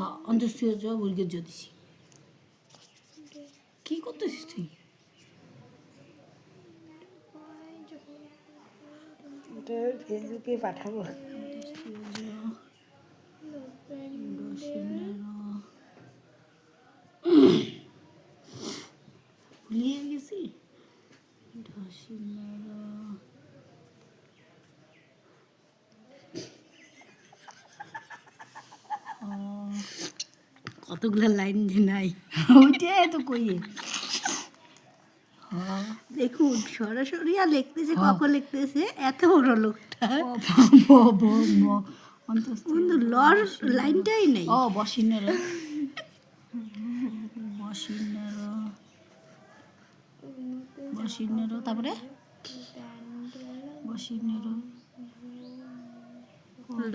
হ্যাঁ অন্ত্যেষ্টিয় জ বর্গের জ দিছি। কি করতেছিস তুই? ফেসবুকে পাঠাবো। ভুলিয়ে গেছি ঢসিনার কতগুলো লাইন যে নাই ওইটাই তো কইয়ে। দেখুন সরাসরি আর লিখতেছে, কখন লিখতেছে এত বড় লোকটা, কিন্তু লর লাইনটাই নেই। ও বসিনের বসিনের বসিনের তারপরে বসিনের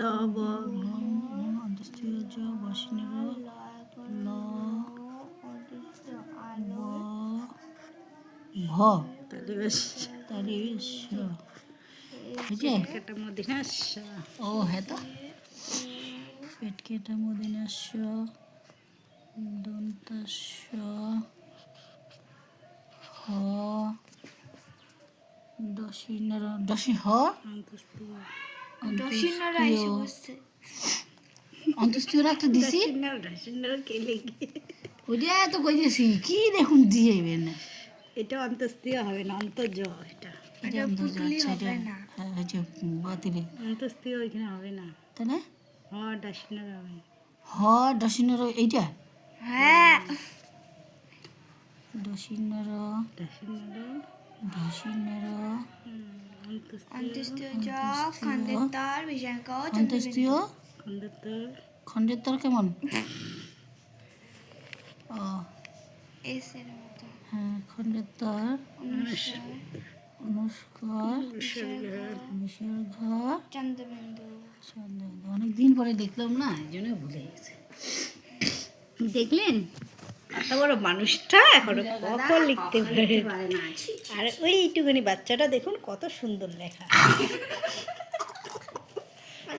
লব অন্তস্থির জ বসিনের ল ভ তাহলে বেশ পেটকেটা মদিনাস। ও হ্যাঁ তো পেটকেটা মদিনাস দন্তাস হ দশিনার দশি হ অন্তস্থির একটা দিছি। ওইটা তো কইতেছি কি দেখুন দিয়ে না, এটা অন্তস্তীয় হবে না, অন্তর্জ। এটা অন্তস্তীয় ওইখানে হবে না, তাই না? হ ডাসিনার হবে। হ দশিনার এইটা হ্যাঁ দশিনার ডাসিনার দশিনার অন্ত্যেষ্টিয় জ খন্ডের তর বিসর্গ অন্তস্থিয় খন্দতর খণ্ডের তর কেমন? ও এসের মতো হ্যাঁ খণ্ডের তর অনুষ্কার বিসর্গ চন্দ্রবিন্দু। অনেকদিন পরে দেখলাম না, এই জন্য ভুলে গেছে। দেখলেন এত বড় মানুষটা এখনো কখন লিখতে পারে না। আর ওইটুকুনি বাচ্চাটা দেখুন কত সুন্দর লেখা।